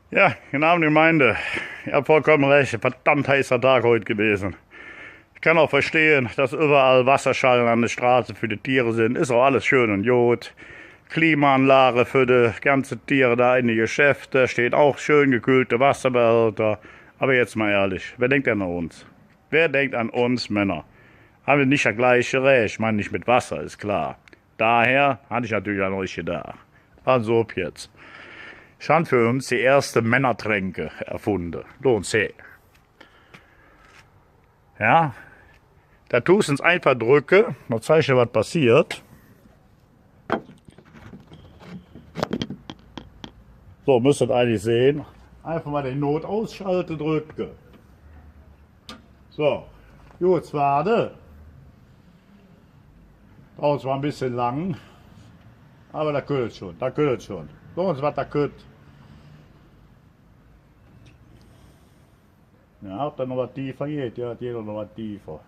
Ja, guten Abend, Gemeinde. Ihr habt vollkommen recht, ein verdammt heißer Tag heute gewesen. Ich kann auch verstehen, dass überall Wasserschalen an der Straße für die Tiere sind. Ist auch alles schön und gut. Klimaanlage für die ganzen Tiere da in die Geschäfte. Steht auch schön gekühlte Wasserbehälter. Aber jetzt mal ehrlich, wer denkt denn an uns? Wer denkt an uns Männer? Haben wir nicht das gleiche Recht? Ich meine nicht mit Wasser, ist klar. Daher hatte ich natürlich an euch gedacht. Also ab jetzt. Ich habe für uns die erste Männertränke erfunden. Lohnt sich. Ja, da tust du uns einfach drücken. Mal zeige ich dir, was passiert. So, müsst ihr eigentlich sehen. Einfach mal den Notausschalter drücken. So, gut, warte. Dauert zwar ein bisschen lang, aber da könnte schon, da könnte schon. So, uns was da könnte. Ja, ob da noch was tiefer geht, ja, geht noch was tiefer.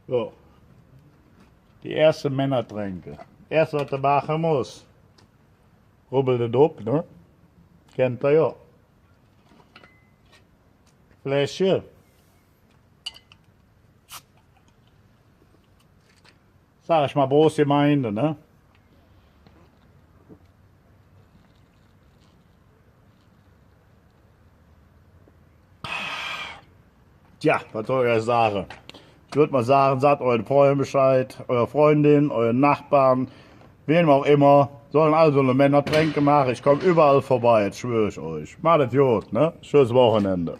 So, die erste Männertränke. Erst was du machen musst, rubbelt es ab, ne? Kennt ihr ja. Fläschchen. Sag ich mal, bloß Gemeinde, ne? Tja, was soll ich sagen? Ich würde mal sagen, sagt euren Freunden Bescheid, eurer Freundin, euren Nachbarn, wem auch immer, sollen also eine Männertränke machen. Ich komme überall vorbei, jetzt schwöre ich euch. Macht es gut, ne? Schönes Wochenende.